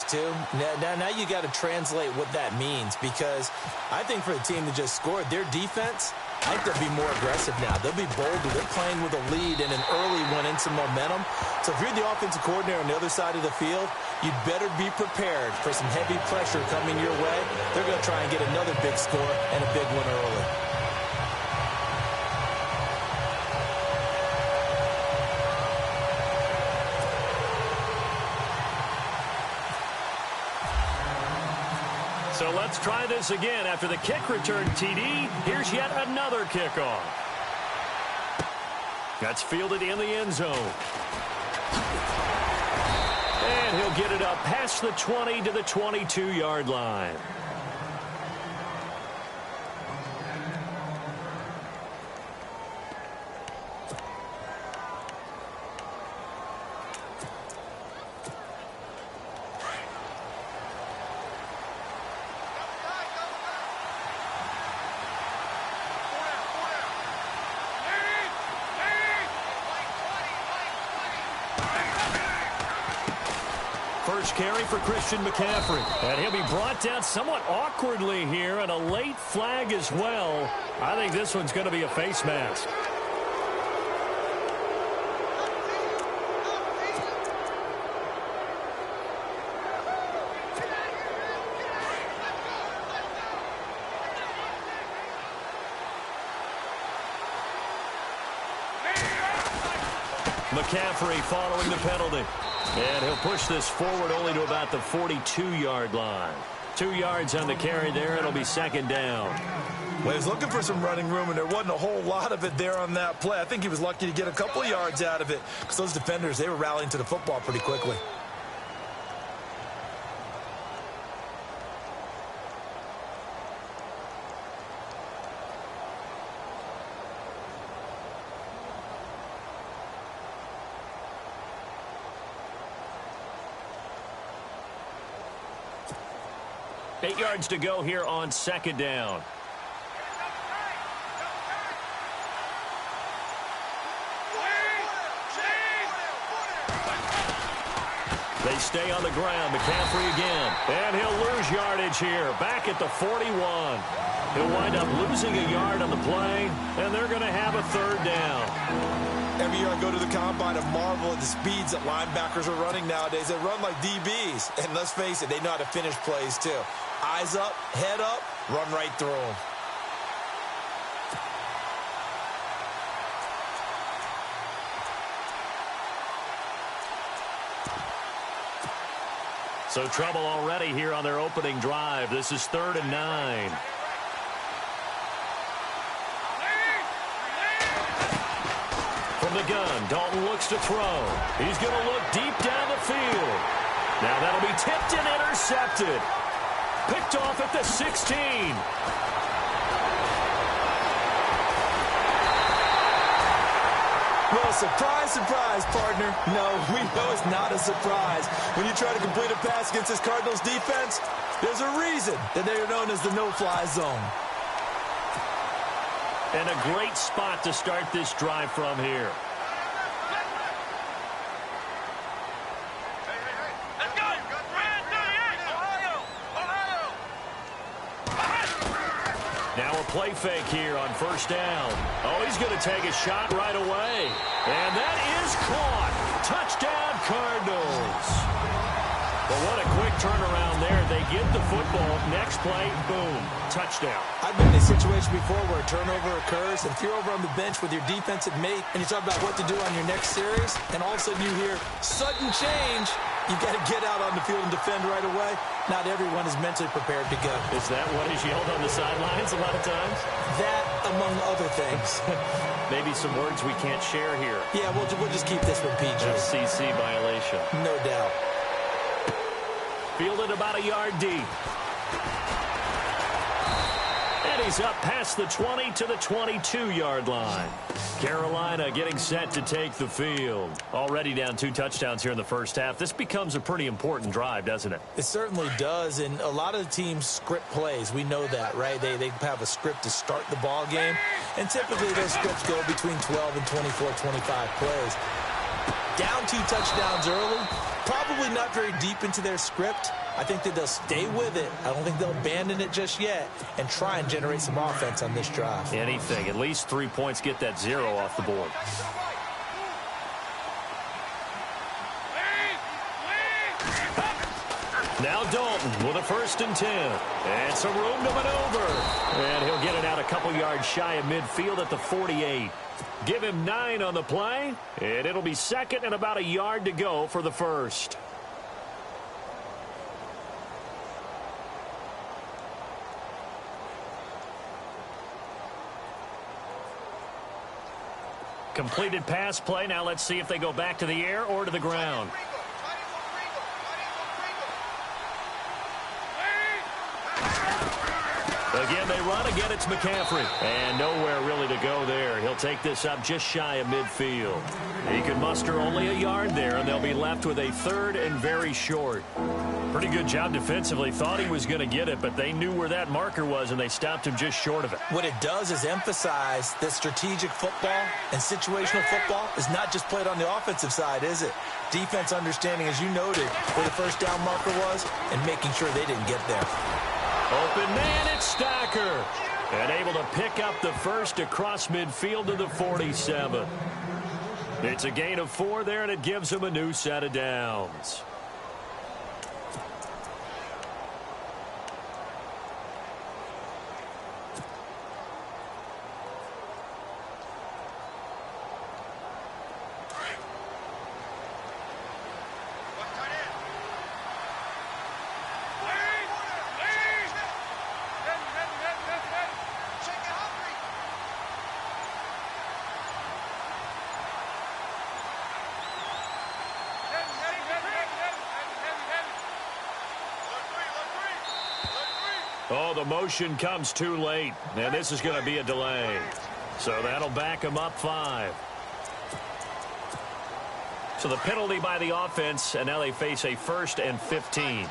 too. Now you got to translate what that means, because I think for the team that just scored, their defense, I think they'll be more aggressive now. They'll be bolder. They're playing with a lead and an early one and some momentum. So if you're the offensive coordinator on the other side of the field, you'd better be prepared for some heavy pressure coming your way. They're going to try and get another big score and a big one early. So let's try this again. After the kick return TD, here's yet another kickoff. That's fielded in the end zone. And he'll get it up past the 20 to the 22-yard line. First carry for Christian McCaffrey. And he'll be brought down somewhat awkwardly here, and a late flag as well. I think this one's going to be a face mask. McCaffrey following the penalty. And he'll push this forward only to about the 42-yard line. 2 yards on the carry there. It'll be second down. Well, he was looking for some running room, and there wasn't a whole lot of it there on that play. I think he was lucky to get a couple of yards out of it, because those defenders, they were rallying to the football pretty quickly. Eight yards to go here on second down. They stay on the ground. McCaffrey again. And he'll lose yardage here. Back at the 41. He'll wind up losing a yard on the play, and they're going to have a third down. Every year I go to the combine and marvel at the speeds that linebackers are running nowadays. They run like DBs. And let's face it, they know how to finish plays too. Eyes up, head up, run right through them. So trouble already here on their opening drive. This is 3rd and 9. From the gun, Dalton looks to throw. He's going to look deep down the field. Now that'll be tipped and intercepted. Picked off at the 16. Well, surprise, surprise, partner. No, we know it's not a surprise. When you try to complete a pass against this Cardinals defense, there's a reason that they are known as the no-fly zone. And a great spot to start this drive from here. Now a play fake here on first down. Oh, he's going to take a shot right away. And that is caught. Touchdown, Cardinals. Well, what a quick turnaround there. They get the football. Next play, boom, touchdown. I've been in a situation before where a turnover occurs, and if you're over on the bench with your defensive mate, and you talk about what to do on your next series, and all of a sudden you hear sudden change, you've got to get out on the field and defend right away. Not everyone is mentally prepared to go. Is that what is yelled on the sidelines a lot of times? That, among other things. Maybe some words we can't share here. Yeah, we'll just keep this one PG. FCC violation. No doubt. Fielded about a yard deep. And he's up past the 20 to the 22-yard line. Carolina getting set to take the field. Already down 2 touchdowns here in the first half. This becomes a pretty important drive, doesn't it? It certainly does, and a lot of the teams script plays. We know that, right? They have a script to start the ball game, and typically those scripts go between 12 and 24, 25 plays. Down 2 touchdowns early, probably probably not very deep into their script. I think that they'll stay with it. I don't think they'll abandon it just yet and try and generate some offense on this drive. Anything. At least 3 points, get that 0 off the board. Now Dalton with a 1st and 10. And some room to maneuver. And he'll get it out a couple yards shy of midfield at the 48. Give him 9 on the play. And it'll be 2nd and about a yard to go for the 1st. Completed pass play. Now let's see if they go back to the air or to the ground. Again, they run. Again, it's McCaffrey. And nowhere really to go there. He'll take this up just shy of midfield. He can muster only a yard there, and they'll be left with a 3rd and very short. Pretty good job defensively. Thought he was going to get it, but they knew where that marker was, and they stopped him just short of it. What it does is emphasize that strategic football and situational football is not just played on the offensive side, is it? Defense understanding, as you noted, where the 1st down marker was and making sure they didn't get there. Open man, it's Stacker. And able to pick up the 1st across midfield to the 47. It's a gain of 4 there, and it gives them a new set of downs. Oh, the motion comes too late, and this is going to be a delay. So that'll back them up 5. So the penalty by the offense, and now they face a 1st and 15.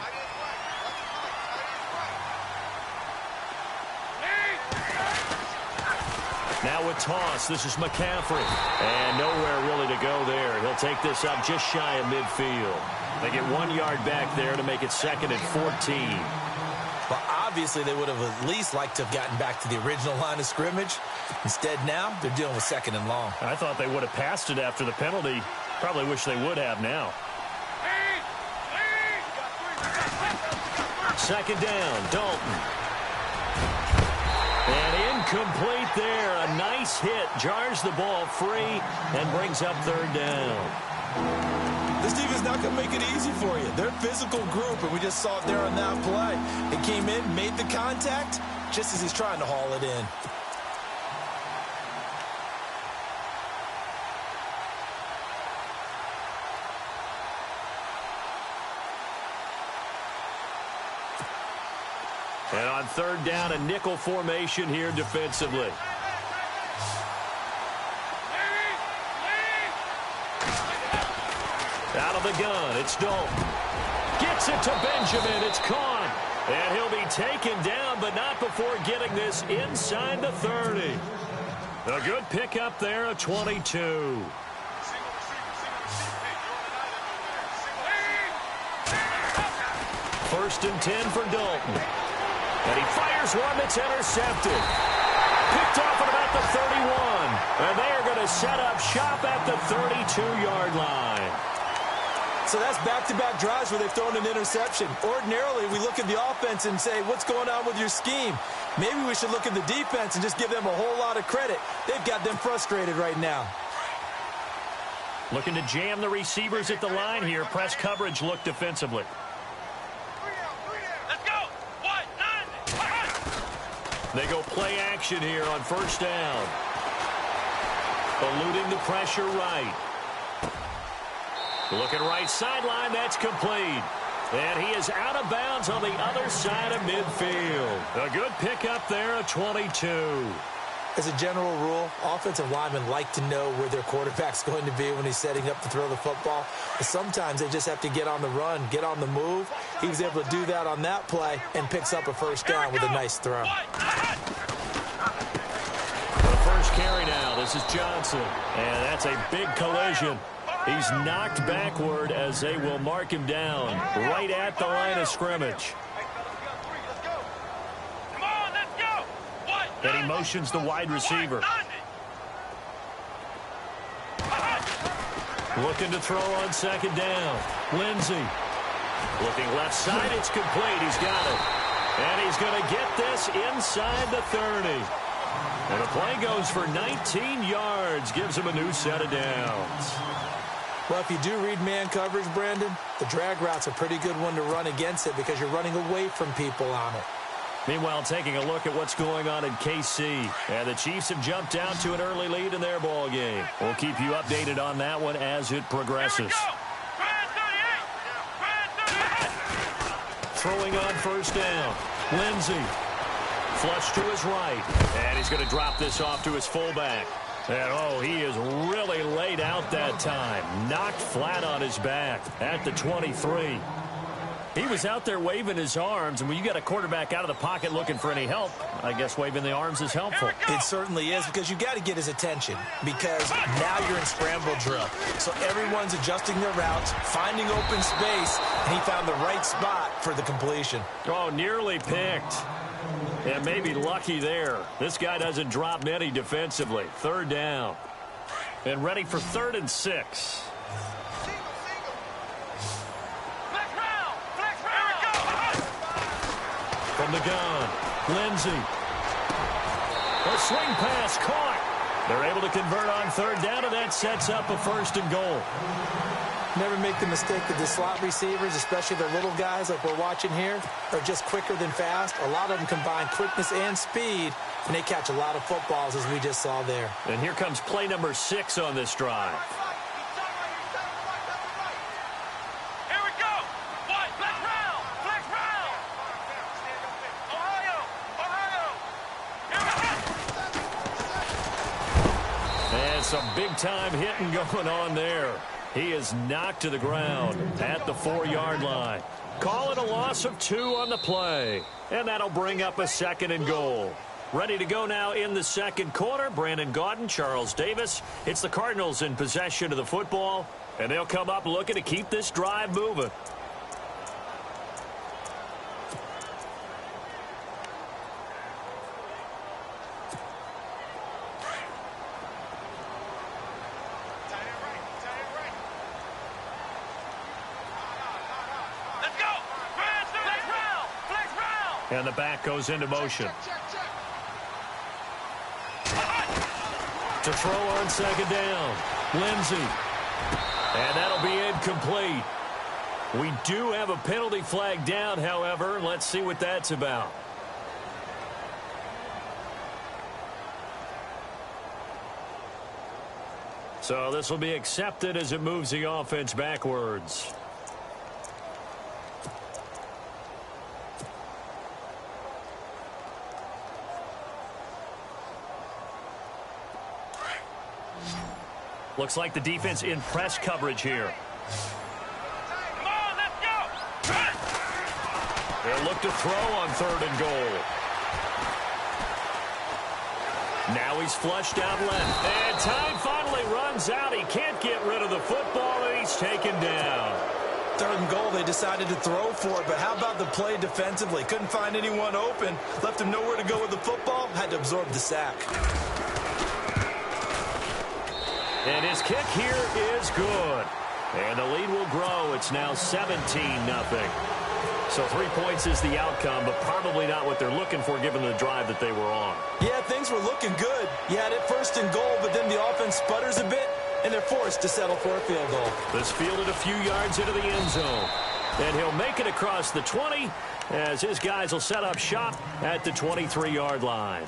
Now a toss. This is McCaffrey. And nowhere really to go there. He'll take this up just shy of midfield. They get 1 yard back there to make it 2nd and 14. Well, obviously, they would have at least liked to have gotten back to the original line of scrimmage. Instead, now, they're dealing with 2nd and long. I thought they would have passed it after the penalty. Probably wish they would have now. 2nd down, Dalton. And incomplete there. A nice hit. Jars the ball free and brings up 3rd down. This defense not going to make it easy for you. They're a physical group, and we just saw it there on that play. It came in, made the contact, just as he's trying to haul it in. And on 3rd down, a nickel formation here defensively. Out of the gun, it's Dalton. Gets it to Benjamin. It's caught. And he'll be taken down, but not before getting this inside the 30. A good pickup there, a 22. First and 10 for Dalton. And he fires one that's intercepted. Picked off at about the 31. And they are going to set up shop at the 32-yard line. So that's back-to-back drives where they've thrown an interception. Ordinarily, we look at the offense and say, what's going on with your scheme? Maybe we should look at the defense and just give them a whole lot of credit. They've got them frustrated right now. Looking to jam the receivers at the line here. Press coverage look defensively. Let's go. 1-9. They go play action here on 1st down. Eluding the pressure right. Looking right sideline, that's complete. And he is out of bounds on the other side of midfield. A good pickup there, a 22. As a general rule, offensive linemen like to know where their quarterback's going to be when he's setting up to throw the football. But sometimes they just have to get on the run, get on the move. He was able to do that on that play and picks up a 1st down with a nice throw. For the first carry now, this is Johnson. And that's a big collision. He's knocked backward as they will mark him down right at the line of scrimmage. And he motions the wide receiver. Looking to throw on second down. Lindsey. Looking left side. It's complete. He's got it. And he's going to get this inside the 30. And the play goes for 19 yards. Gives him a new set of downs. Well, if you do read man coverage, Brandon, the drag route's a pretty good one to run against it because you're running away from people on it. Meanwhile, taking a look at what's going on in KC. And the Chiefs have jumped out to an early lead in their ball game. We'll keep you updated on that one as it progresses. Throwing on first down. Lindsey. Flush to his right. And he's going to drop this off to his fullback. And, oh, he is really laid out that time. Knocked flat on his back at the 23. He was out there waving his arms, and when you got a quarterback out of the pocket looking for any help, I guess waving the arms is helpful. It certainly is, because you got to get his attention, because now you're in scramble drill. So everyone's adjusting their routes, finding open space, and he found the right spot for the completion. Oh, nearly picked. And maybe lucky there. This guy doesn't drop many defensively. Third down. And ready for 3rd and 6. From the gun, Lindsey. A swing pass caught. They're able to convert on 3rd down, and that sets up a 1st and goal. Never make the mistake that the slot receivers, especially the little guys like we're watching here, are just quicker than fast. A lot of them combine quickness and speed, and they catch a lot of footballs, as we just saw there. And here comes play number 6 on this drive. Some big-time hitting going on there. He is knocked to the ground at the 4-yard line. Call it a loss of 2 on the play. And that'll bring up a 2nd and goal. Ready to go now in the 2nd quarter. Brandon Gaudin, Charles Davis. It's the Cardinals in possession of the football. And they'll come up looking to keep this drive moving. And the back goes into motion. To throw on 2nd down. Lindsey. And that'll be incomplete. We do have a penalty flag down, however. Let's see what that's about. So this will be accepted as it moves the offense backwards. Looks like the defense in press coverage here. Come on, let's go! They'll look to throw on 3rd and goal. Now he's flushed out left. And time finally runs out. He can't get rid of the football, and he's taken down. 3rd and goal, they decided to throw for it, but how about the play defensively? Couldn't find anyone open, left him nowhere to go with the football, had to absorb the sack. And his kick here is good. And the lead will grow. It's now 17-0. So 3 points is the outcome, but probably not what they're looking for given the drive that they were on. Yeah, things were looking good. You had it 1st and goal, but then the offense sputters a bit, and they're forced to settle for a field goal. This fielded a few yards into the end zone. And he'll make it across the 20 as his guys will set up shop at the 23-yard line.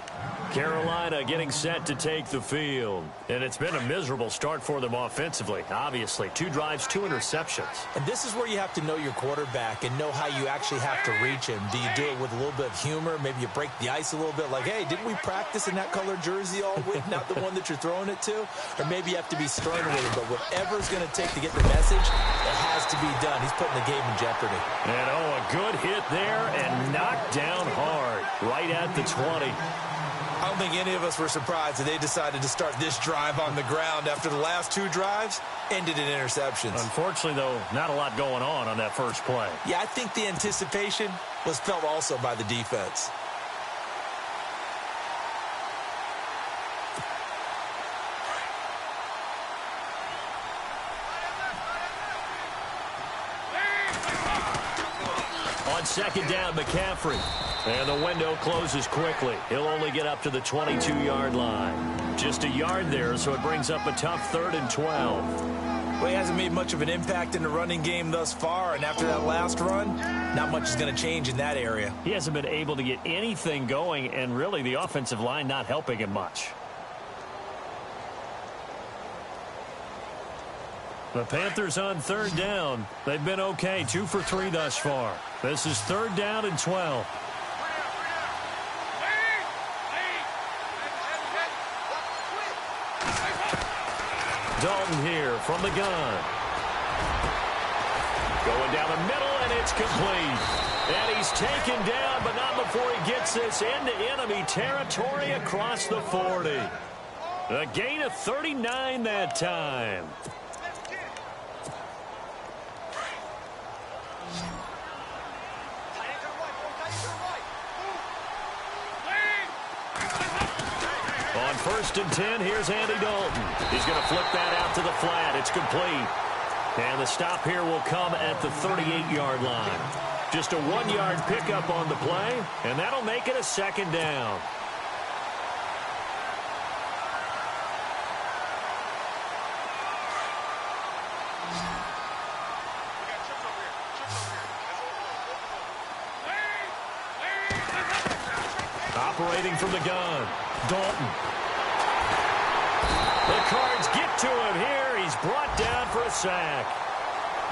Carolina getting set to take the field. And it's been a miserable start for them offensively, obviously. 2 drives, 2 interceptions. And this is where you have to know your quarterback and know how you actually have to reach him. Do you do it with a little bit of humor? Maybe you break the ice a little bit like, hey, didn't we practice in that colored jersey all week, not the one that you're throwing it to? Or maybe you have to be stern with it. But whatever it's going to take to get the message, it has to be done. He's putting the game in jeopardy. And, oh, a good hit there and knocked down hard right at the 20. I I don't think any of us were surprised that they decided to start this drive on the ground after the last two drives ended in interceptions. Unfortunately, though, not a lot going on that first play. Yeah, I think the anticipation was felt also by the defense. On second down, McCaffrey. And the window closes quickly. He'll only get up to the 22-yard line. Just a yard there, so it brings up a tough 3rd and 12. Well, he hasn't made much of an impact in the running game thus far, and after that last run, not much is going to change in that area. He hasn't been able to get anything going, and really the offensive line not helping him much. The Panthers on 3rd down. They've been okay, 2 for 3 thus far. This is 3rd down and 12. Dalton here from the gun. Going down the middle, and it's complete. And he's taken down, but not before he gets this into enemy territory across the 40. A gain of 39 that time. On 1st and 10, here's Andy Dalton. He's going to flip that out to the flat. It's complete. And the stop here will come at the 38-yard line. Just a 1-yard pickup on the play, and that'll make it a 2nd down. Operating from the gun, Dalton. The Cards get to him here. He's brought down for a sack.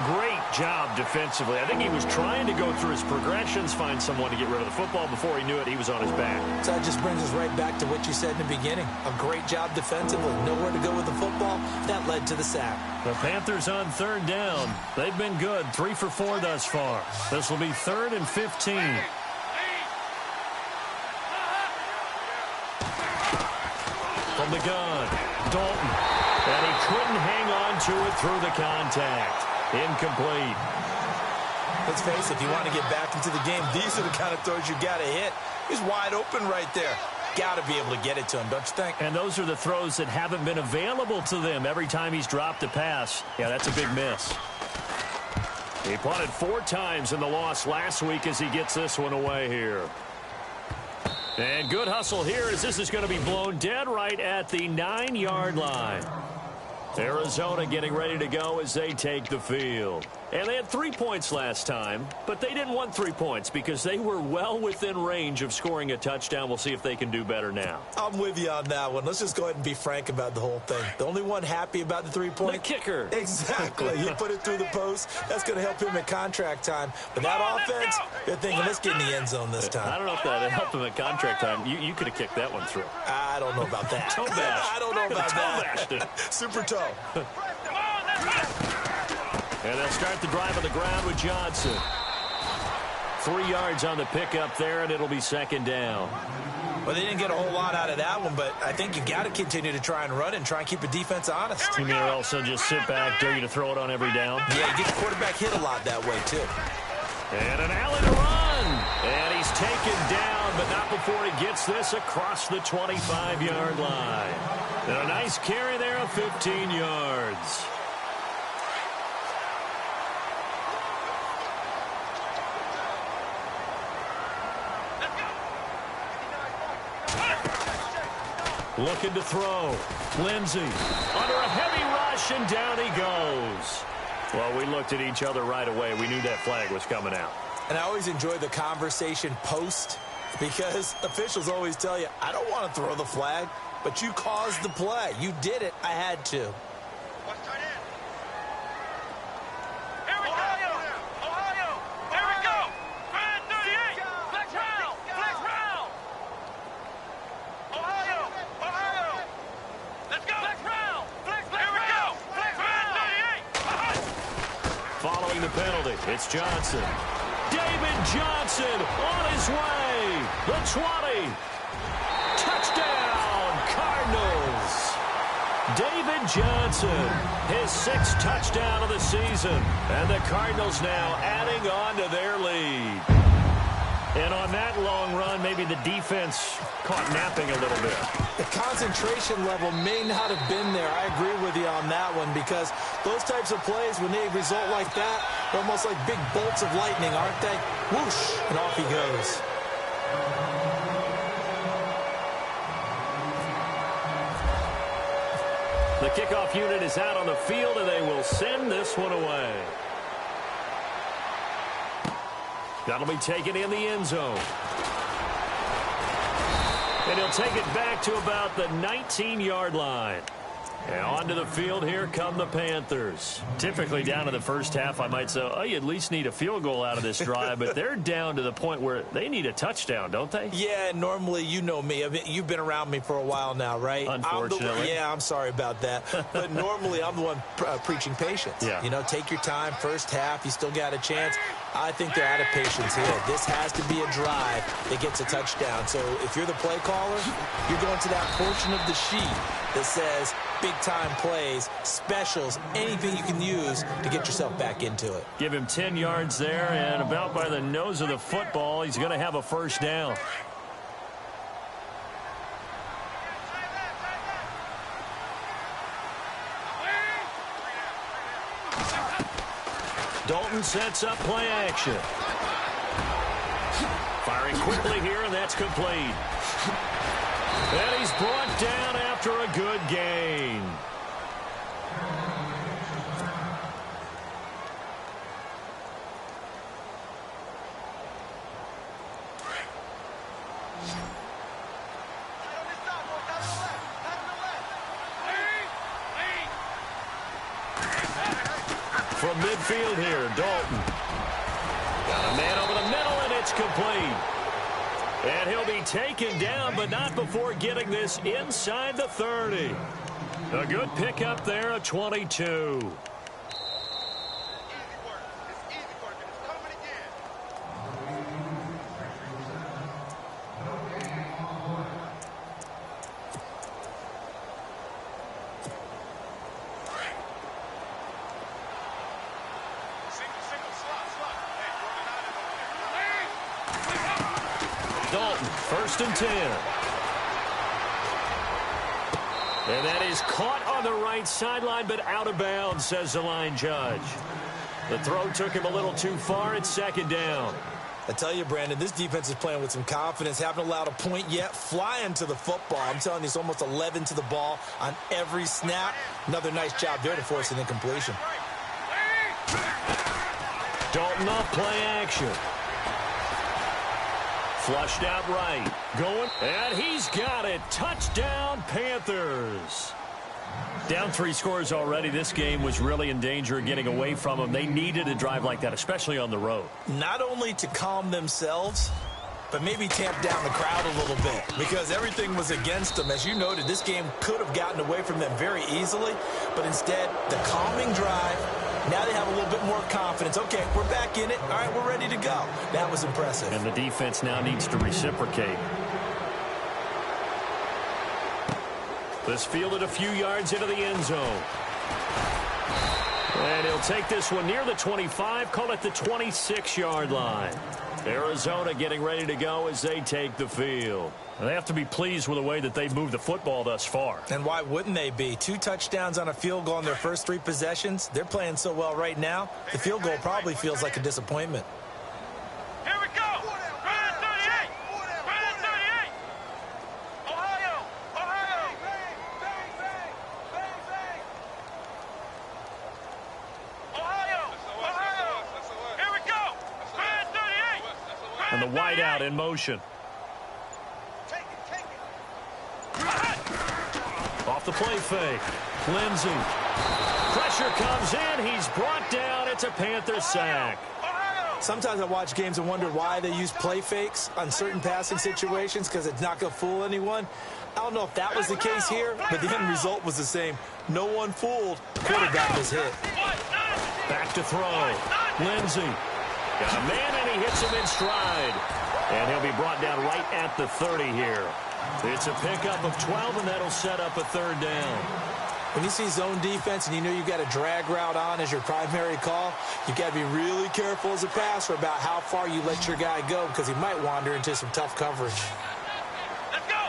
Great job defensively. I think he was trying to go through his progressions, find someone to get rid of the football. Before he knew it, he was on his back. So that just brings us right back to what you said in the beginning. A great job defensively. Nowhere to go with the football. That led to the sack. The Panthers on 3rd down. They've been good, 3 for 4 thus far. This will be 3rd and 15. From the gun, Dalton. And he couldn't hang on to it through the contact. Incomplete. Let's face it, if you want to get back into the game, these are the kind of throws you got to hit. He's wide open right there. Got to be able to get it to him, don't you think? And those are the throws that haven't been available to them every time he's dropped a pass. Yeah, that's a big miss. He punted 4 times in the loss last week as he gets this one away here. And good hustle here as this is going to be blown dead right at the 9-yard line. Arizona getting ready to go as they take the field. And they had 3 points last time, but they didn't want 3 points because they were well within range of scoring a touchdown. We'll see if they can do better now. I'm with you on that one. Let's just go ahead and be frank about the whole thing. The only one happy about the 3-point? The kicker. Exactly. You put it through the post. That's going to help him at contract time. But that offense, they're thinking, let's get in the end zone this time. I don't know if that helped him at contract time. You could have kicked that one through. I don't know about that. Toe bash. I don't know about that. Toe bashed it. Super toe. And they'll start the drive on the ground with Johnson. 3 yards on the pickup there, and it'll be 2nd down. Well, they didn't get a whole lot out of that one, but I think you got to continue to try and run and try and keep the defense honest. You may also just sit back, dare you to throw it on every down. Yeah, you get the quarterback hit a lot that way, too. And an alley to run. And he's taken down, but not before he gets this across the 25-yard line. And a nice carry there of 15 yards. Looking to throw. Lindsey under a heavy rush, and down he goes. Well, we looked at each other right away. We knew that flag was coming out. And I always enjoy the conversation post because officials always tell you, I don't want to throw the flag, but you caused the play. You did it. I had to. Following the penalty, it's Johnson. David Johnson on his way. The 20. Touchdown. David Johnson, his 6th touchdown of the season. And the Cardinals now adding on to their lead. And on that long run, maybe the defense caught napping a little bit. The concentration level may not have been there. I agree with you on that one, because those types of plays, when they result like that, they're almost like big bolts of lightning, aren't they? Whoosh, and off he goes. The kickoff unit is out on the field, and they will send this one away. That'll be taken in the end zone. And he'll take it back to about the 19-yard line. And onto the field, here come the Panthers. Typically down in the first half, I might say, oh, you at least need a field goal out of this drive, but they're down to the point where they need a touchdown, don't they? Yeah, normally, you know me. I mean, you've been around me for a while now, right? Unfortunately. I'm sorry about that. But normally, I'm the one preaching patience. Yeah. You know, take your time. First half, you still got a chance. I think they're out of patience here. This has to be a drive that gets a touchdown. So if you're the play caller, you're going to that portion of the sheet that says big-time plays, specials, anything you can use to get yourself back into it. Give him 10 yards there, and about by the nose of the football, he's going to have a first down. Dalton sets up play action. Firing quickly here, and that's complete. And he's brought down after a good gain. From midfield here, Dalton. Got a man over the middle, and it's complete. And he'll be taken down, but not before getting this inside the 30. A good pickup there, a 22. Dalton, 1st and 10. And that is caught on the right sideline, but out of bounds, says the line judge. The throw took him a little too far. It's 2nd down. I tell you, Brandon, this defense is playing with some confidence. Haven't allowed a point yet. Flying to the football. I'm telling you, it's almost 11 to the ball on every snap. Another nice job there to force an incompletion. Dalton off play action. Flushed out right. Going. And he's got it. Touchdown, Panthers. Down 3 scores already. This game was really in danger of getting away from them. They needed a drive like that, especially on the road. Not only to calm themselves, but maybe tamp down the crowd a little bit, because everything was against them. As you noted, this game could have gotten away from them very easily, but instead, the calming drive, now they have a little bit more confidence. Okay, we're back in it. All right, we're ready to go. That was impressive. And the defense now needs to reciprocate. This fielded a few yards into the end zone. And he'll take this one near the 25, call it the 26-yard line. Arizona getting ready to go as they take the field. And they have to be pleased with the way that they've moved the football thus far. And why wouldn't they be? 2 touchdowns on a field goal in their first 3 possessions. They're playing so well right now, the field goal probably feels like a disappointment. Here we go. Right at 38. Right at 38. Ohio. Ohio. Bang, bang, bang, bang. Ohio. Ohio. Here we go. Right at 38. And the wideout in motion. Off the play fake. Lindsey. Pressure comes in. He's brought down. It's a Panther sack. Sometimes I watch games and wonder why they use play fakes on certain passing situations, because it's not going to fool anyone. I don't know if that was the case here, but the end result was the same. No one fooled. Quarterback was hit. Back to throw. Lindsey. Got a man, and he hits him in stride. And he'll be brought down right at the 30 here. It's a pickup of 12, and that'll set up a 3rd down. When you see zone defense and you know you've got a drag route on as your primary call, you've got to be really careful as a passer about how far you let your guy go because he might wander into some tough coverage. Let's go!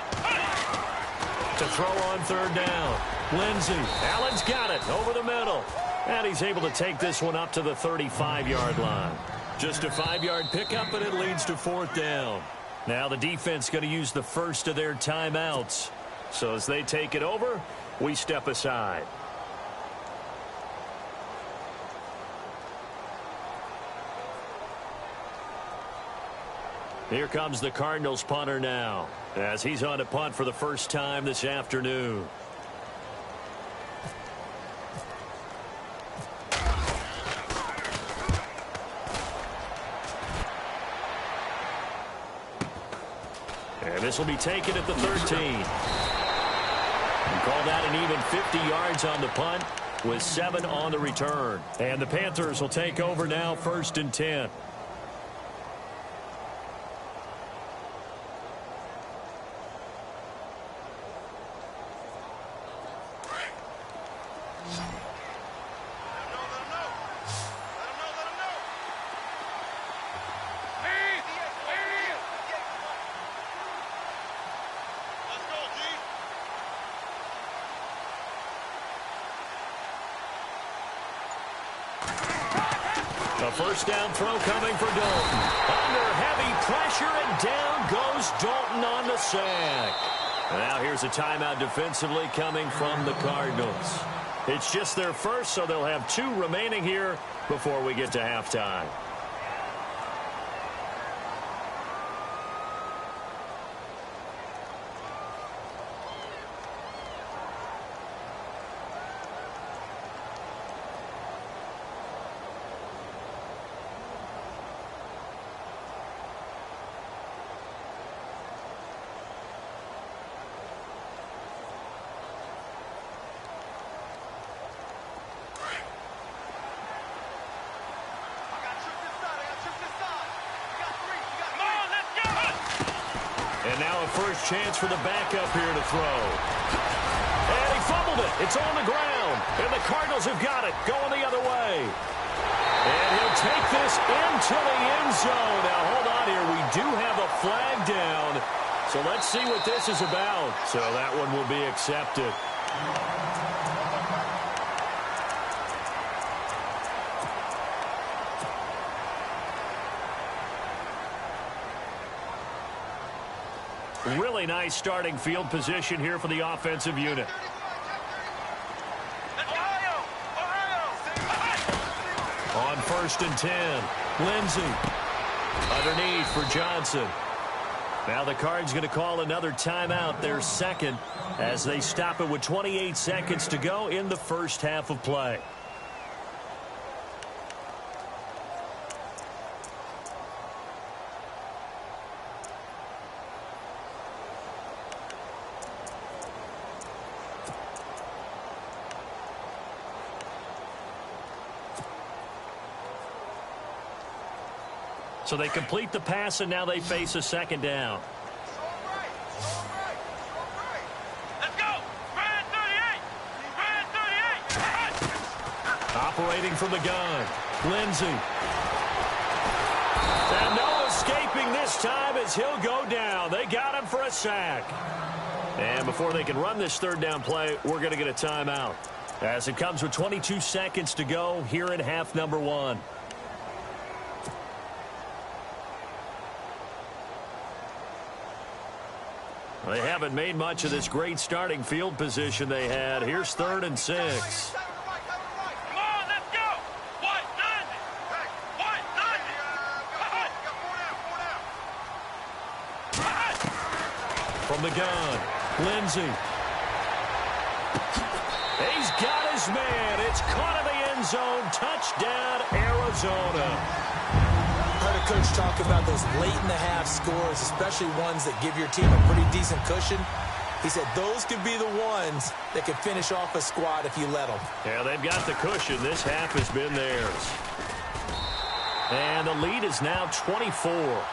To throw on third down. Lindsey. Allen's got it over the middle. And he's able to take this one up to the 35-yard line. Just a 5-yard pickup, and it leads to fourth down. Now the defense going to use the first of their timeouts. So as they take it over, we step aside. Here comes the Cardinals punter now, as he's on to punt for the first time this afternoon. And this will be taken at the 13. And call that an even 50 yards on the punt with 7 on the return. And the Panthers will take over now, 1st and 10. A first down throw coming for Dalton. Under heavy pressure, and down goes Dalton on the sack. Now here's a timeout defensively coming from the Cardinals. It's just their first, so they'll have 2 remaining here before we get to halftime. And now a first chance for the backup here to throw. And he fumbled it. It's on the ground. And the Cardinals have got it going the other way. And he'll take this into the end zone. Now, hold on here. We do have a flag down. So let's see what this is about. So that one will be accepted. Really nice starting field position here for the offensive unit. On 1st and 10, Lindsey. Underneath for Johnson. Now the Cards going to call another timeout, their second, as they stop it with 28 seconds to go in the first half of play. So they complete the pass, and now they face a second down. Let's go! Brand 38! Brand 38! Operating from the gun, Lindsey. And no escaping this time as he'll go down. They got him for a sack. And before they can run this third down play, we're going to get a timeout, as it comes with 22 seconds to go here in half number 1. They haven't made much of this great starting field position they had. Here's 3rd and 6. Come on, let's go! White, Lindsey! White, Lindsey! From the gun, Lindsey. He's got his man. It's caught in the end zone. Touchdown, Arizona. Heard a coach talk about those late-in-the-half scores, especially ones that give your team a pretty decent cushion. He said those could be the ones that could finish off a squad if you let them. Yeah, they've got the cushion. This half has been theirs. And the lead is now 24.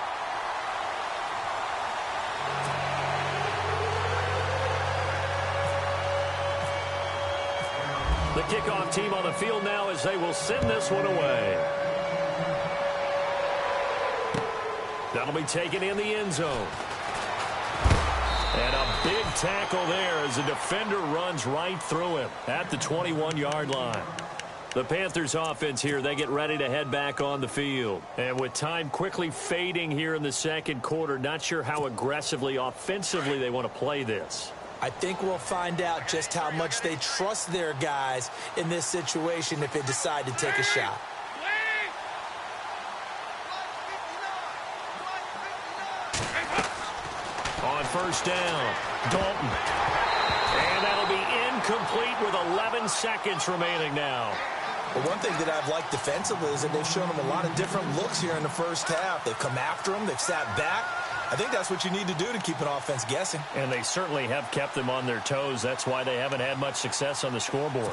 The kickoff team on the field now as they will send this one away. That'll be taken in the end zone. And a big tackle there as the defender runs right through him at the 21-yard line. The Panthers offense here, they get ready to head back on the field. And with time quickly fading here in the second quarter, not sure how aggressively, offensively they want to play this. I think we'll find out just how much they trust their guys in this situation if they decide to take a shot. On first down, Dalton. And that'll be incomplete with 11 seconds remaining now. Well, one thing that I've liked defensively is that they've shown them a lot of different looks here in the first half. They've come after them. They've sat back. I think that's what you need to do to keep an offense guessing. And they certainly have kept them on their toes. That's why they haven't had much success on the scoreboard.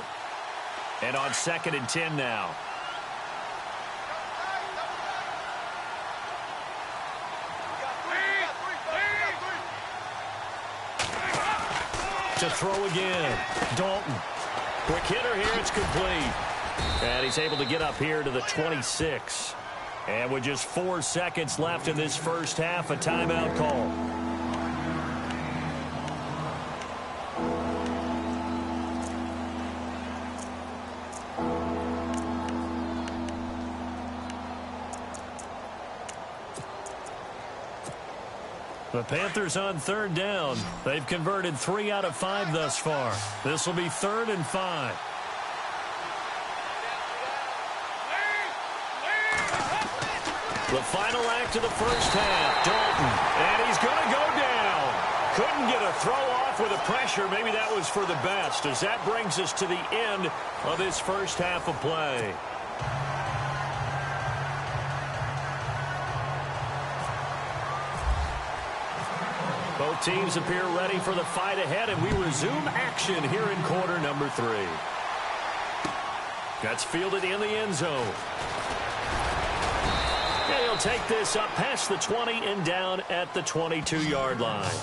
And on 2nd and 10 now. To throw again. Dalton. Quick hitter here. It's complete. And he's able to get up here to the 26. And with just 4 seconds left in this first half, a timeout call. The Panthers on 3rd down. They've converted 3 out of 5 thus far. This will be 3rd and 5. The final act of the first half, Dalton, and he's going to go down. Couldn't get a throw off with the pressure. Maybe that was for the best, as that brings us to the end of this first half of play. Both teams appear ready for the fight ahead, and we resume action here in quarter number 3. That's fielded in the end zone. And he'll take this up past the 20 and down at the 22-yard line.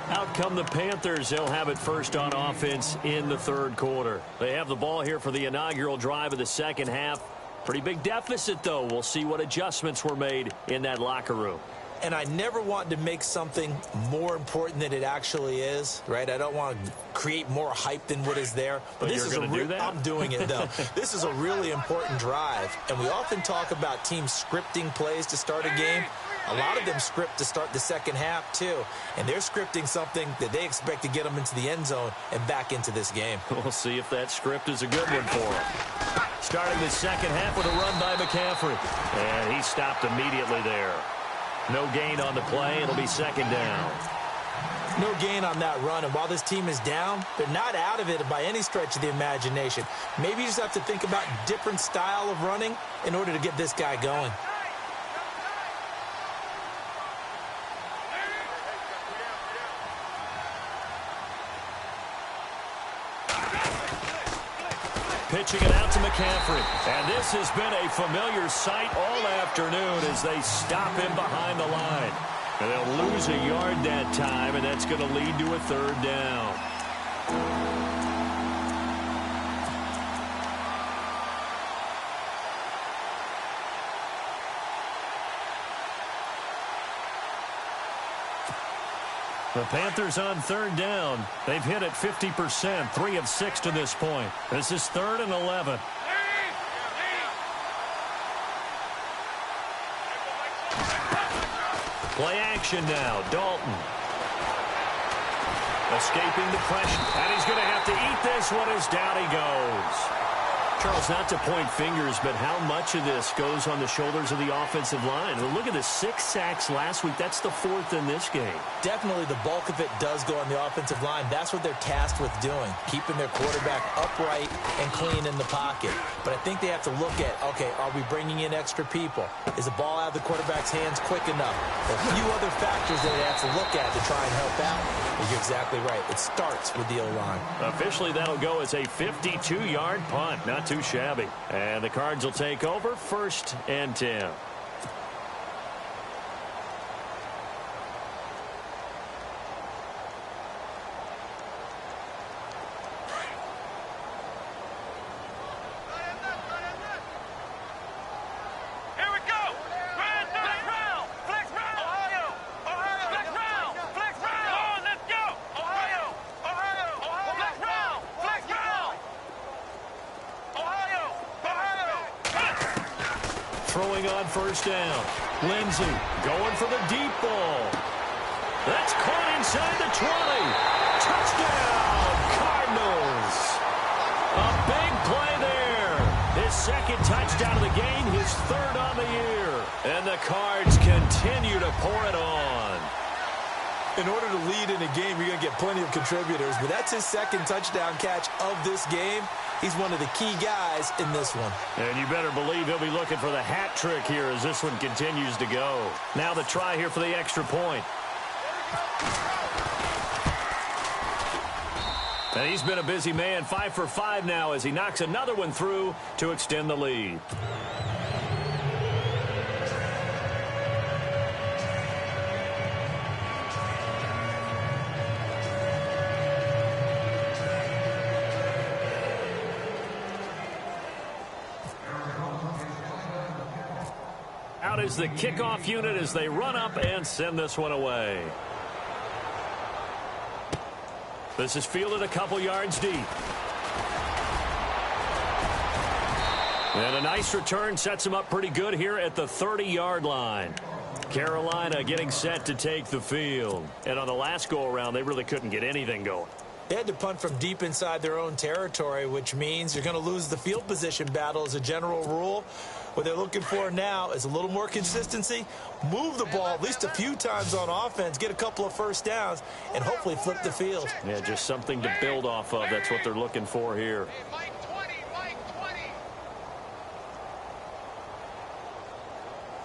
Out come the Panthers. They'll have it first on offense in the 3rd quarter. They have the ball here for the inaugural drive of the second half. Pretty big deficit, though. We'll see what adjustments were made in that locker room. And I never want to make something more important than it actually is, right? I don't want to create more hype than what is there. But this is going to do that? I'm doing it, though. This is a really important drive. And we often talk about teams scripting plays to start a game. A lot of them script to start the second half, too. And they're scripting something that they expect to get them into the end zone and back into this game. We'll see if that script is a good one for them. Starting the second half with a run by McCaffrey. And he stopped immediately there. No gain on the play. It'll be 2nd down. No gain on that run. And while this team is down, they're not out of it by any stretch of the imagination. Maybe you just have to think about different style of running in order to get this guy going. Pitching it out to McCaffrey. And this has been a familiar sight all afternoon as they stop him behind the line. And they'll lose a yard that time, and that's going to lead to a 3rd down. The Panthers on 3rd down. They've hit it 50%, 3 of 6 to this point. This is 3rd and 11. Play action now. Dalton. Escaping the pressure. And he's going to have to eat this one as down he goes. Charles, not to point fingers, but how much of this goes on the shoulders of the offensive line? Well, look at the 6 sacks last week. That's the 4th in this game. Definitely the bulk of it does go on the offensive line. That's what they're tasked with doing, keeping their quarterback upright and clean in the pocket. But I think they have to look at, okay, are we bringing in extra people? Is the ball out of the quarterback's hands quick enough? There are a few other factors that they have to look at to try and help out. But you're exactly right. It starts with the O-line. Officially, that'll go as a 52-yard punt. Not too shabby. And the Cards will take over 1st and 10. throwing on first down. Lindsey going for the deep ball. That's caught inside the 20. Touchdown, Cardinals. A big play there. His second touchdown of the game, his third on the year. And the Cards continue to pour it on. In order to lead in a game, you're going to get plenty of contributors, but that's his second touchdown catch of this game. He's one of the key guys in this one. And you better believe he'll be looking for the hat trick here as this one continues to go. Now the try here for the extra point. And he's been a busy man, 5 for 5 now as he knocks another one through to extend the lead. Out is the kickoff unit as they run up and send this one away. This is fielded a couple yards deep. And a nice return sets him up pretty good here at the 30-yard line. Carolina getting set to take the field. And on the last go-around, they really couldn't get anything going. They had to punt from deep inside their own territory, which means you're going to lose the field position battle as a general rule. What they're looking for now is a little more consistency, move the ball at least a few times on offense, get a couple of first downs, and hopefully flip the field. Yeah, just something to build off of. That's what they're looking for here. Mike 20, Mike 20.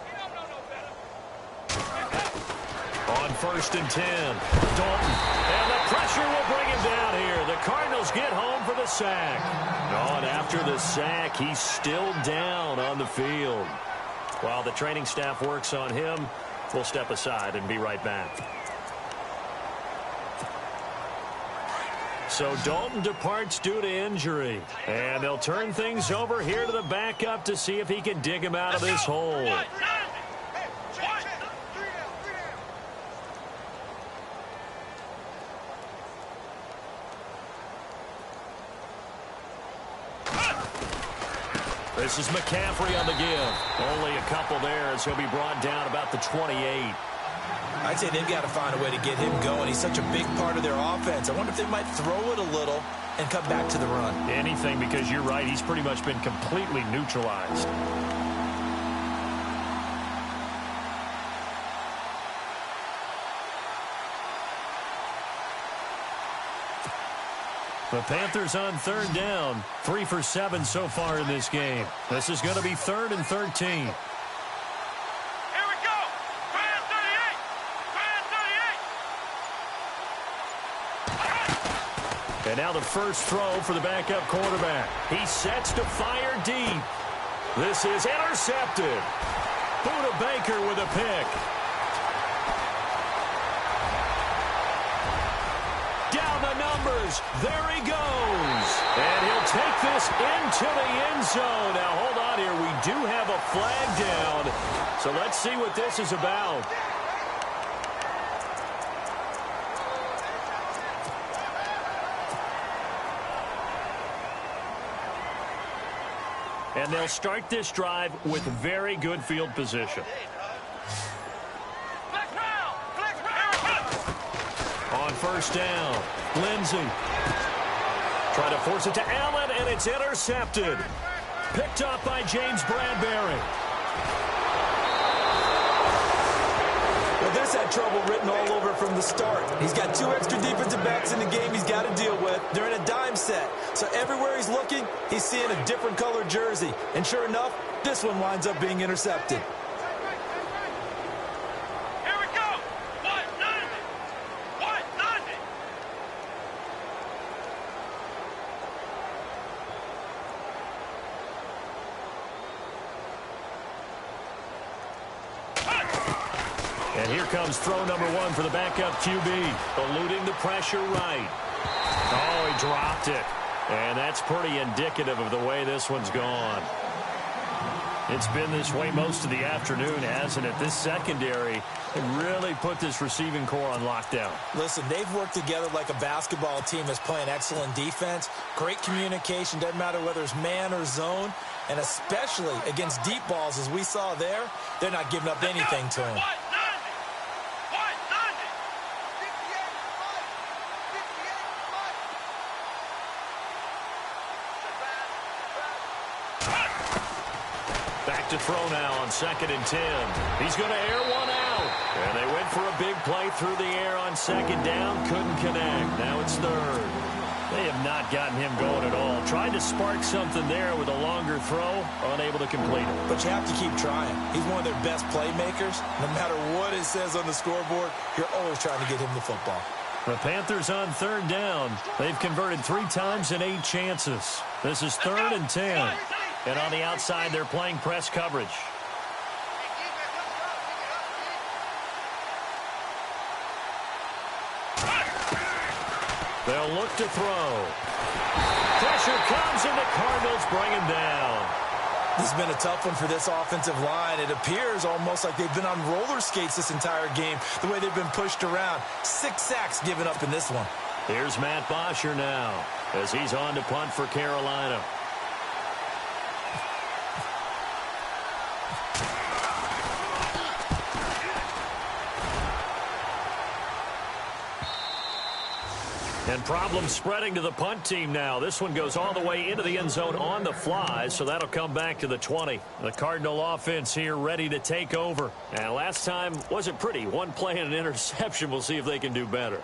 You don't know no better. On 1st and 10, Dalton. And the pressure will bring him down here. The Cardinals get home for the sack. Oh, and after the sack, he's still down on the field. While the training staff works on him, we'll step aside and be right back. So Dalton departs due to injury. And they'll turn things over here to the backup to see if he can dig him out of this hole. This is McCaffrey on the give. Only a couple there as he'll be brought down about the 28. I'd say they've got to find a way to get him going. He's such a big part of their offense. I wonder if they might throw it a little and come back to the run. Anything, because you're right. He's pretty much been completely neutralized. The Panthers on 3rd down. 3 for 7 so far in this game. This is going to be 3rd and 13. Here we go. Fan 38. Fan 38. And now the first throw for the backup quarterback. He sets to fire deep. This is intercepted. Buda Baker with a pick. Down the numbers. There he goes. And he'll take this into the end zone. Now, hold on here. We do have a flag down. So let's see what this is about. And they'll start this drive with very good field position. On 1st down, Lindsey. Trying to force it to Allen, and it's intercepted. Picked up by James Bradbury. Well, this had trouble written all over from the start. He's got 2 extra defensive backs in the game he's got to deal with. They're in a dime set. So everywhere he's looking, he's seeing a different colored jersey. And sure enough, this one winds up being intercepted. And here comes throw number 1 for the backup QB. Eluding the pressure right. Oh, he dropped it. And that's pretty indicative of the way this one's gone. It's been this way most of the afternoon, hasn't it? This secondary really put this receiving core on lockdown. Listen, they've worked together like a basketball team that's playing excellent defense. Great communication, doesn't matter whether it's man or zone. And especially against deep balls, as we saw there, they're not giving up anything to them. Back to throw now on 2nd and 10. He's going to air one out. And they went for a big play through the air on 2nd down. Couldn't connect. Now it's 3rd. They have not gotten him going at all. Tried to spark something there with a longer throw. Unable to complete it. But you have to keep trying. He's one of their best playmakers. No matter what it says on the scoreboard, you're always trying to get him the football. The Panthers on 3rd down. They've converted 3 times in 8 chances. This is 3rd and 10. And on the outside, they're playing press coverage. They'll look to throw. Pressure comes, and the Cardinals bring him down. This has been a tough one for this offensive line. It appears almost like they've been on roller skates this entire game, the way they've been pushed around. 6 sacks given up in this one. Here's Matt Bosher now as he's on to punt for Carolina. And problems spreading to the punt team now. This one goes all the way into the end zone on the fly, so that'll come back to the 20. The Cardinal offense here ready to take over. And last time wasn't pretty. 1 play and an interception. We'll see if they can do better.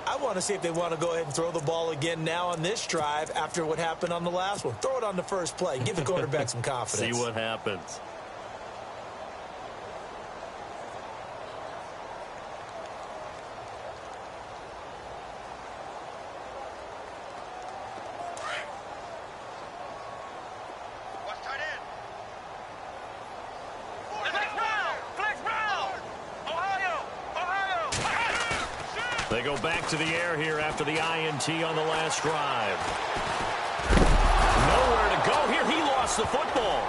I want to see if they want to go ahead and throw the ball again now on this drive after what happened on the last one. Throw it on the first play. Give the quarterback some confidence. See what happens. They go back to the air here after the INT on the last drive. Nowhere to go here. He lost the football.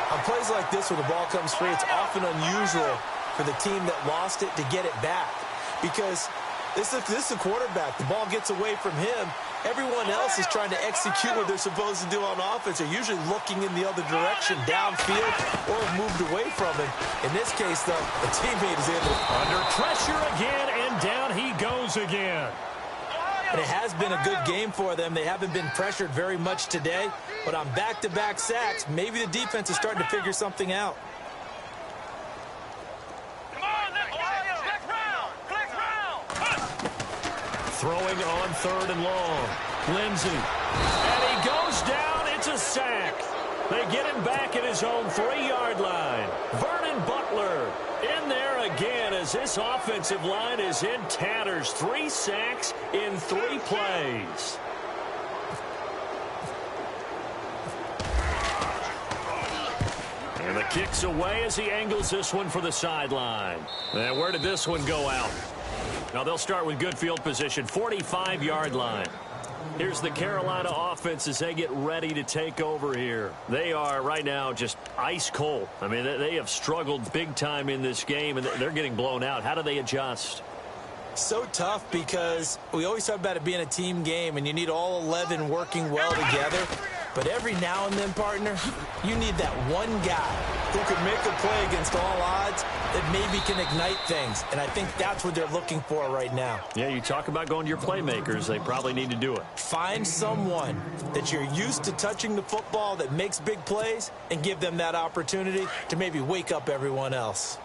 On plays like this where the ball comes free, it's often unusual for the team that lost it to get it back. Because this is a quarterback. The ball gets away from him. Everyone else is trying to execute what they're supposed to do on offense. They're usually looking in the other direction, downfield, or have moved away from him. In this case, though, the teammate is able to... Under pressure again, and down he goes again. And it has been a good game for them. They haven't been pressured very much today. But on back-to-back sacks, maybe the defense is starting to figure something out. Throwing on 3rd and long. Lindsey. And he goes down. It's a sack. They get him back at his own 3-yard line. Vernon Butler in there again as this offensive line is in tatters. 3 sacks in 3 plays. And the kick's away as he angles this one for the sideline. And where did this one go out? Now they'll start with good field position, 45-yard line. Here's the Carolina offense as they get ready to take over here. They are right now just ice cold. I mean, they have struggled big time in this game, and they're getting blown out. How do they adjust? So tough because we always talk about it being a team game, and you need all 11 working well together. But every now and then, partner, you need that one guy who can make a play against all odds that maybe can ignite things. And I think that's what they're looking for right now. Yeah, you talk about going to your playmakers. They probably need to do it. Find someone that you're used to touching the football that makes big plays and give them that opportunity to maybe wake up everyone else.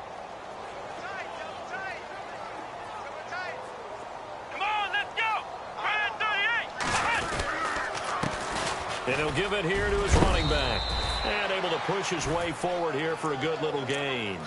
And he'll give it here to his running back. And able to push his way forward here for a good little gain.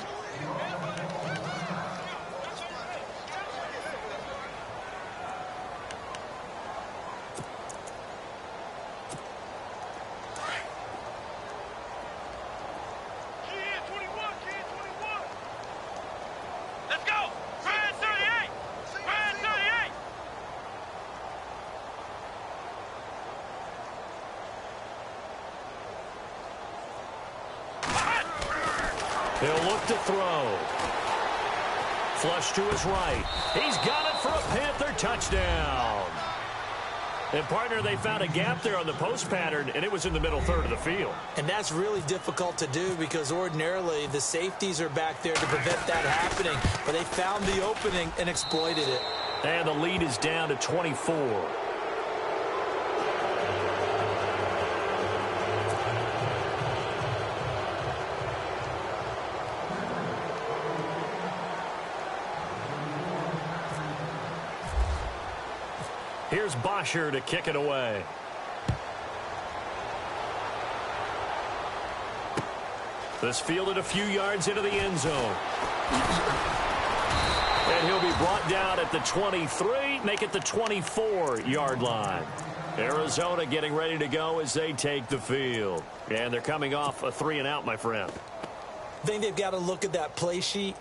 He'll look to throw. Flush to his right. He's got it for a Panther touchdown. And, partner, they found a gap there on the post pattern, and it was in the middle third of the field. And that's really difficult to do because ordinarily the safeties are back there to prevent that happening. But they found the opening and exploited it. And the lead is down to 24. Here's Bosher to kick it away. This fielded a few yards into the end zone. And he'll be brought down at the 23, make it the 24-yard line. Arizona getting ready to go as they take the field. And they're coming off a 3-and-out, my friend. I think they've got to look at that play sheet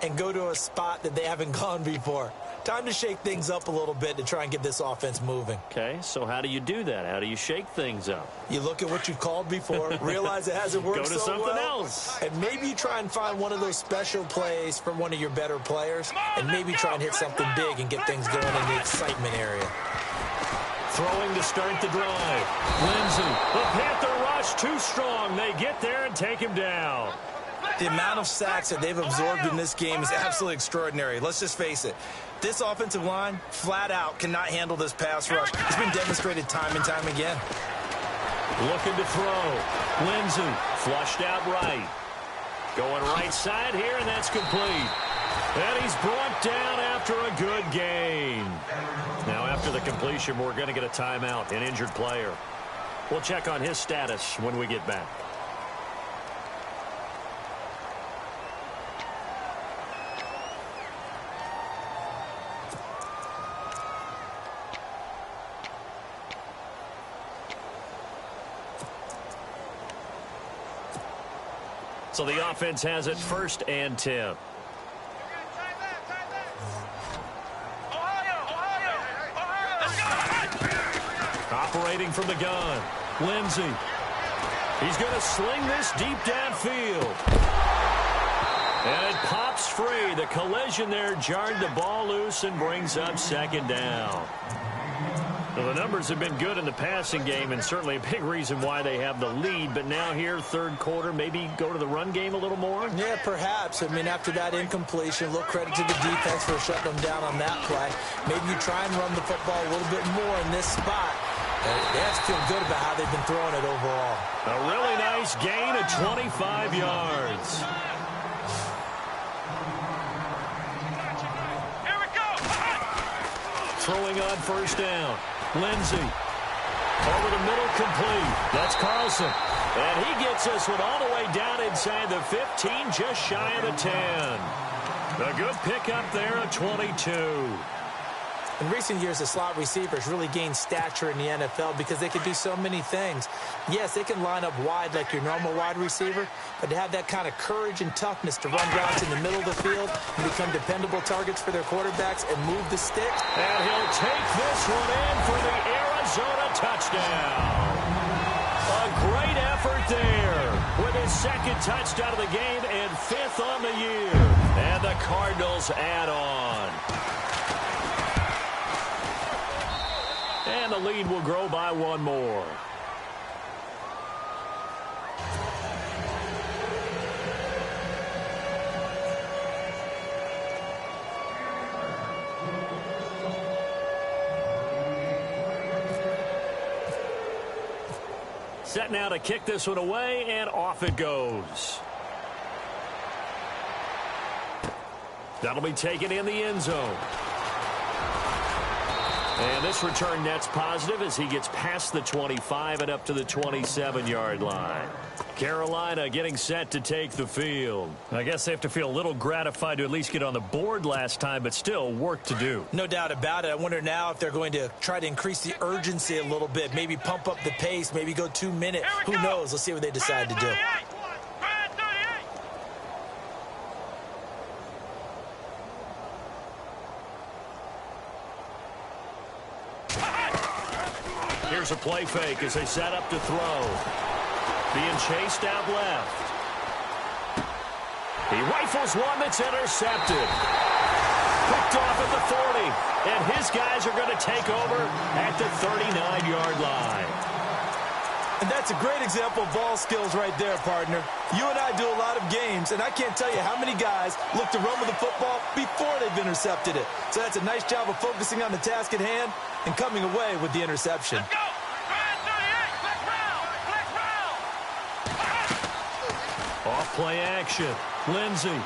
and go to a spot that they haven't gone before. Time to shake things up a little bit to try and get this offense moving. Okay, so how do you do that? How do you shake things up? You look at what you've called before, realize it hasn't worked so well. Go to something else. And maybe you try and find one of those special plays from one of your better players, and maybe try and hit something big and get things going in the excitement area. Throwing to start the drive. Lindsey, the Panther rush too strong. They get there and take him down. The amount of sacks that they've absorbed in this game is absolutely extraordinary. Let's just face it. This offensive line, flat out, cannot handle this pass rush. It's been demonstrated time and time again. Looking to throw. Lindsey, flushed out right. Going right side here, and that's complete. And he's brought down after a good gain. Now, after the completion, we're going to get a timeout, an injured player. We'll check on his status when we get back. So the offense has it 1st and 10. Operating from the gun. Lindsey. He's going to sling this deep downfield. And it pops free. The collision there jarred the ball loose and brings up 2nd down. Well, the numbers have been good in the passing game and certainly a big reason why they have the lead. But now here, 3rd quarter, maybe go to the run game a little more? Yeah, perhaps. I mean, after that incompletion, a little credit to the defense for shutting them down on that play. Maybe you try and run the football a little bit more in this spot. They have to feel good about how they've been throwing it overall. A really nice gain of 25 yards. Here we go. Throwing on 1st down. Lindsey. Over the middle, complete. That's Carlson. And he gets this one all the way down inside the 15, just shy of the 10. A good pickup there at 22. In recent years, the slot receivers really gained stature in the NFL because they can do so many things. Yes, they can line up wide like your normal wide receiver, but to have that kind of courage and toughness to run routes in the middle of the field and become dependable targets for their quarterbacks and move the stick. And he'll take this one in for the Arizona touchdown. A great effort there with his 2nd touchdown of the game and 5th on the year. And the Cardinals add on. And the lead will grow by 1 more. Set now to kick this one away, and off it goes. That'll be taken in the end zone. And this return net's positive as he gets past the 25 and up to the 27-yard line. Carolina getting set to take the field. I guess they have to feel a little gratified to at least get on the board last time, but still work to do. No doubt about it. I wonder now if they're going to try to increase the urgency a little bit, maybe pump up the pace, maybe go 2 minutes. Who knows? Let's see what they decide to do. Here's a play fake as they set up to throw. Being chased out left. He rifles one that's intercepted. Picked off at the 40. And his guys are going to take over at the 39-yard line. And that's a great example of ball skills right there, partner. You and I do a lot of games, and I can't tell you how many guys look to run with the football before they've intercepted it. So that's a nice job of focusing on the task at hand and coming away with the interception. Let's go! Off play action. Lindsey.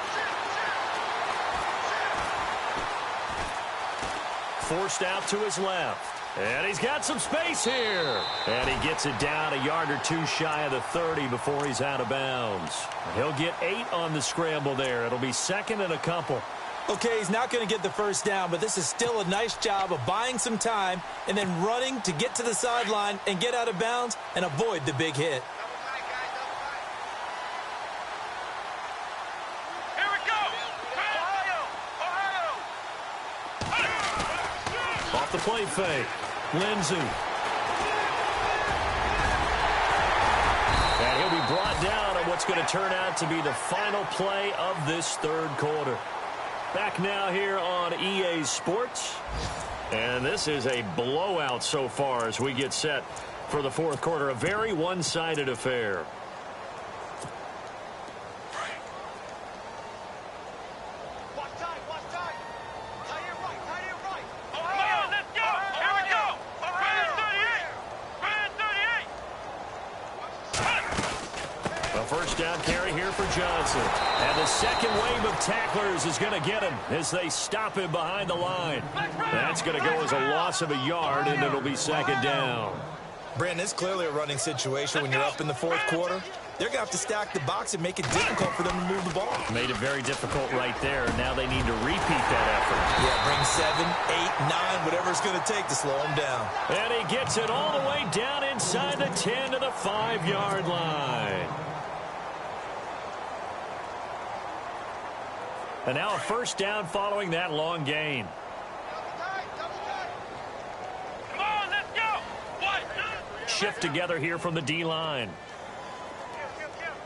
Forced out to his left. And he's got some space here. And he gets it down a yard or two shy of the 30 before he's out of bounds. He'll get 8 on the scramble there. It'll be second and a couple. Okay, he's not going to get the first down, but this is still a nice job of buying some time and then running to get to the sideline and get out of bounds and avoid the big hit. Here we go! Ohio! Off the play fake. Lindsey. And he'll be brought down on what's going to turn out to be the final play of this third quarter. Back now here on EA Sports. And this is a blowout so far as we get set for the fourth quarter. A very one-sided affair. Ohio, let's go! Here we go! Brand 38! A first down carry here for Johnson. And the second wave of tacklers is going to get him as they stop him behind the line. That's going to go as a loss of a yard, and it'll be second down. Brandon, it's clearly a running situation when you're up in the fourth quarter. They're going to have to stack the box and make it difficult for them to move the ball. Made it very difficult right there. Now they need to repeat that effort. Yeah, bring 7, 8, 9, whatever it's going to take to slow them down. And he gets it all the way down inside the 10 to the 5-yard line. And now a first down following that long gain. Come on, let's go! Shift together here from the D-line.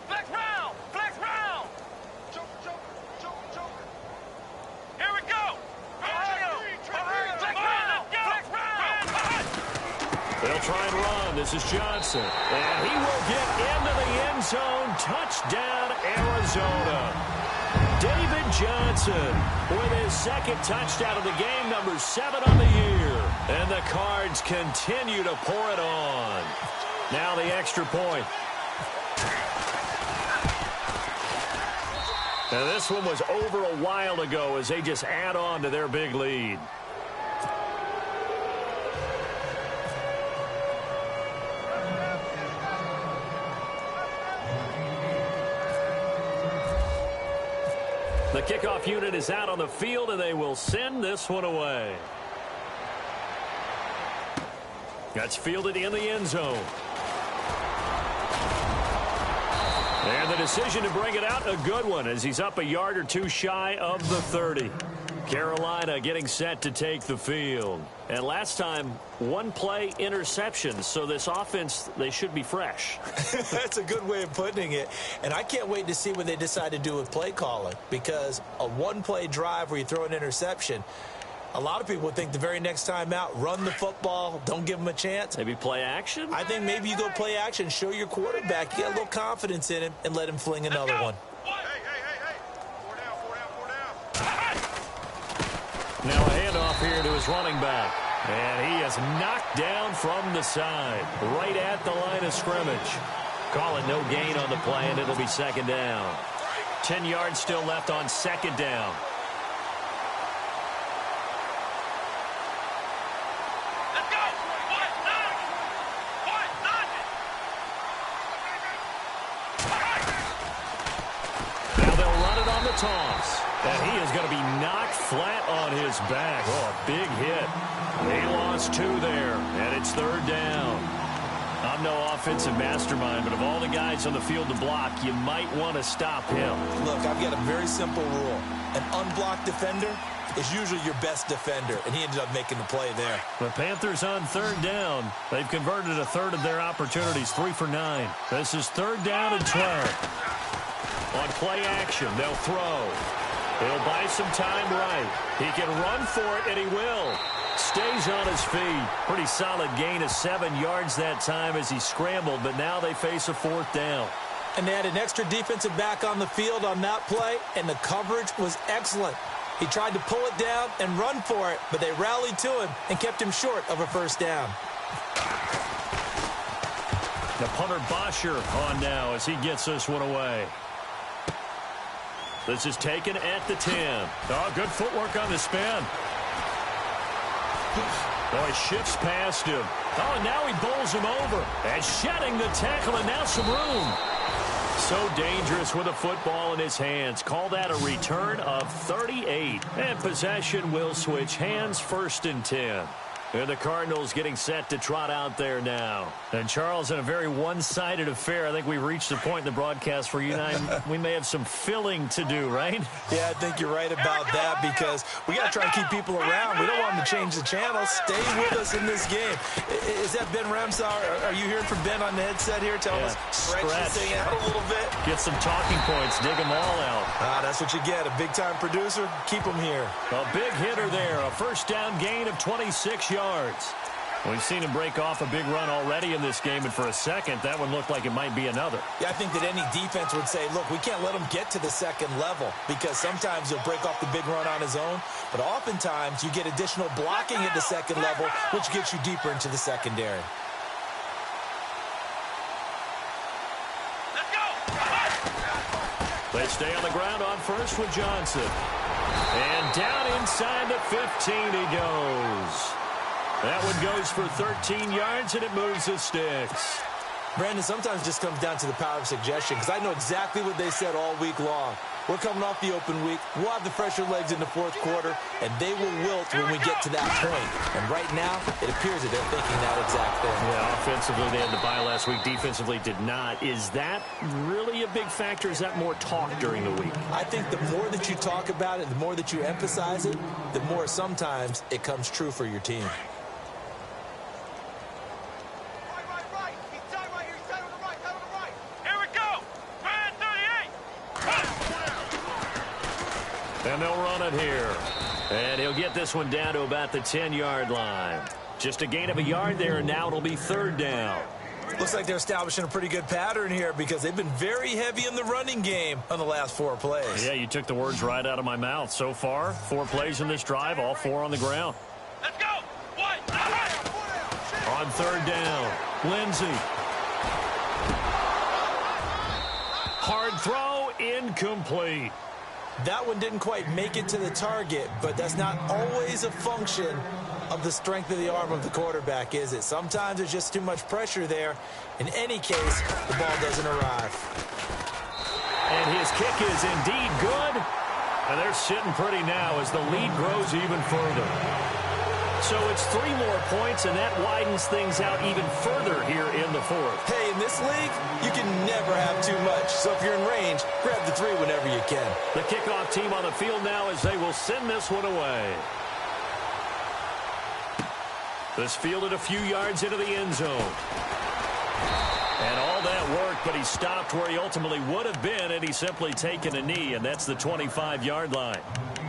Flex round! Flex round! Here we go! Ohio! Flex round! They'll try and run. This is Johnson. And he will get into the end zone. Touchdown, Arizona. David Johnson with his second touchdown of the game, number 7 on the year. And the Cards continue to pour it on. Now the extra point. Now this one was over a while ago as they just add on to their big lead. The kickoff unit is out on the field, and they will send this one away. That's fielded in the end zone. And the decision to bring it out, a good one, as he's up a yard or two shy of the 30. Carolina getting set to take the field. And last time, one play interception. So this offense, they should be fresh. That's a good way of putting it. And I can't wait to see what they decide to do with play calling. Because a one-play drive where you throw an interception, a lot of people would think the very next time out, run the football, don't give them a chance. Maybe play action? I think maybe you go play action, show your quarterback, you got a little confidence in him, and let him fling another one. Hey. 4 down. Now a handoff here to his running back. And he is knocked down from the side, right at the line of scrimmage. Call it no gain on the play, and it'll be second down. 10 yards still left on second down. Let's go! Now they'll run it on the toss. And he is going to be knocked flat on his back. Oh, a big hit. He lost 2 there, and it's third down. I'm no offensive mastermind, but of all the guys on the field to block, you might want to stop him. Look, I've got a very simple rule. An unblocked defender is usually your best defender, and he ended up making the play there. The Panthers on third down. They've converted a third of their opportunities, 3 for 9. This is third down and 12. On play action, they'll throw. He'll buy some time right. He can run for it, and he will. Stays on his feet. Pretty solid gain of 7 yards that time as he scrambled, but now they face a 4th down. And they had an extra defensive back on the field on that play, and the coverage was excellent. He tried to pull it down and run for it, but they rallied to him and kept him short of a 1st down. The punter Bosher on now as he gets this one away. This is taken at the 10. Oh, good footwork on the spin. Oh, he shifts past him. Oh, and now he bowls him over. And shedding the tackle, and now some room. So dangerous with a football in his hands. Call that a return of 38. And possession will switch hands, 1st and 10. And the Cardinals getting set to trot out there now. And, Charles, in a very one-sided affair, I think we've reached the point in the broadcast where you and I, we may have some filling to do, right? Yeah, I think you're right about that because we got to try and keep people around. We don't want them to change the channel. Stay with us in this game. Is that Ben Ramsau? Are you hearing from Ben on the headset here? Telling us stretch this thing out a little bit. Get some talking points. Dig them all out. That's what you get. A big-time producer. Keep them here. A big hitter there. A 1st down gain of 26 yards. We've seen him break off a big run already in this game, and for a second, that one looked like it might be another. Yeah, I think that any defense would say, look, we can't let him get to the 2nd level because sometimes he'll break off the big run on his own, but oftentimes you get additional blocking at the 2nd level, which gets you deeper into the secondary. Let's go. They stay on the ground on 1st with Johnson. And down inside the 15 he goes. That one goes for 13 yards, and it moves the sticks. Brandon, sometimes it just comes down to the power of suggestion because I know exactly what they said all week long. We're coming off the open week. We'll have the fresher legs in the 4th quarter, and they will wilt when we get to that point. And right now, it appears that they're thinking that exact thing. Yeah, offensively, they had the bye last week. Defensively, did not. Is that really a big factor? Is that more talk during the week? I think the more that you talk about it, the more that you emphasize it, the more sometimes it comes true for your team. And they'll run it here. And he'll get this one down to about the 10-yard line. Just a gain of a yard there, and now it'll be 3rd down. Looks like they're establishing a pretty good pattern here because they've been very heavy in the running game on the last 4 plays. Yeah, you took the words right out of my mouth. So far, 4 plays in this drive, all 4 on the ground. Let's go. On 3rd down, Lindsey. Hard throw, incomplete. That one didn't quite make it to the target, but that's not always a function of the strength of the arm of the quarterback, is it? Sometimes there's just too much pressure there. In any case, the ball doesn't arrive. And his kick is indeed good. And they're sitting pretty now as the lead grows even further. So it's 3 more points, and that widens things out even further here in the 4th. Hey, in this league, you can never have too much. So if you're in range, grab the 3 whenever you can. The kickoff team on the field now as they will send this one away. This fielded a few yards into the end zone. And all that work, but he stopped where he ultimately would have been had he simply taken a knee, and that's the 25-yard line.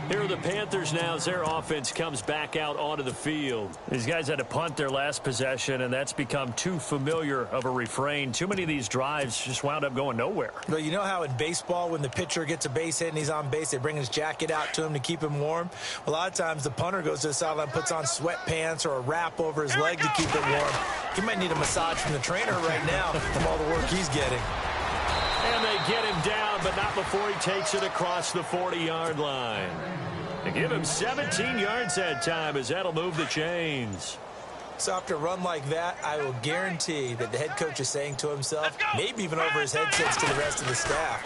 Here are the Panthers now as their offense comes back out onto the field. These guys had to punt their last possession, and that's become too familiar of a refrain. Too many of these drives just wound up going nowhere. But you know how in baseball, when the pitcher gets a base hit and he's on base, they bring his jacket out to him to keep him warm? A lot of times the punter goes to the sideline, puts on sweatpants or a wrap over his leg to keep it warm. He might need a massage from the trainer right now from all the work he's getting. And they get him down, but not before he takes it across the 40-yard line. They give him 17 yards that time as that'll move the chains. So after a run like that, I will guarantee that the head coach is saying to himself, maybe even over his headsets to the rest of the staff,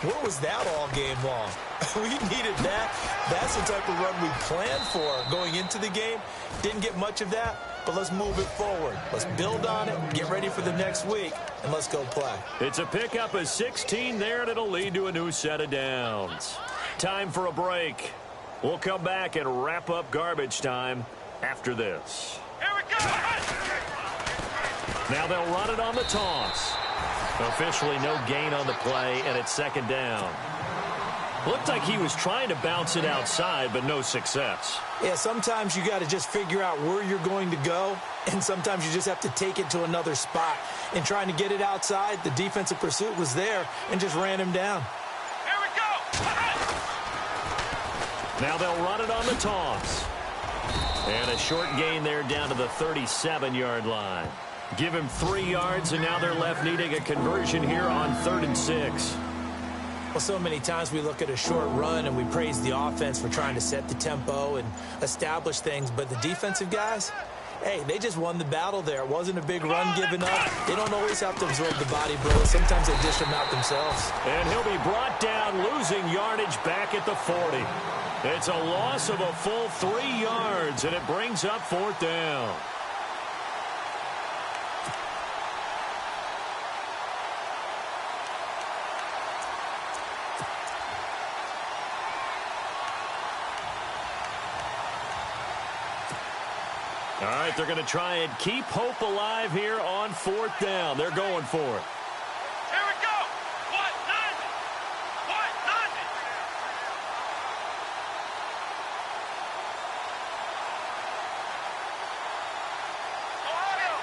where was that all game long? We needed that. That's the type of run we planned for going into the game. Didn't get much of that, but let's move it forward. Let's build on it, get ready for the next week, and let's go play. It's a pickup of 16 there, and it'll lead to a new set of downs. Time for a break. We'll come back and wrap up garbage time after this. Here we go. Now they'll run it on the toss. Officially no gain on the play, and it's second down. Looked like he was trying to bounce it outside, but no success. Yeah, sometimes you got to just figure out where you're going to go, and sometimes you just have to take it to another spot. In trying to get it outside, the defensive pursuit was there and just ran him down. Here we go. Now they'll run it on the toss. And a short gain there down to the 37-yard line. Give him 3 yards, and now they're left needing a conversion here on 3rd and 6. Well, so many times we look at a short run and we praise the offense for trying to set the tempo and establish things, but the defensive guys, hey, they just won the battle there. It wasn't a big run given up. They don't always have to absorb the body blows. Sometimes they dish them out themselves. And he'll be brought down, losing yardage back at the 40. It's a loss of a full 3 yards, and it brings up 4th down. All right, they're going to try and keep hope alive here on 4th down. They're going for it. Here we go. What? Nothing. What? Nothing. Ohio.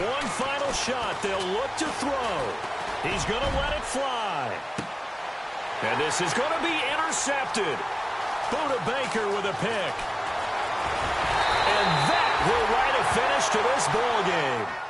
One final shot. They'll look to throw. He's going to let it fly. And this is going to be intercepted. Buda Baker with a pick. And that will write a finish to this ball game.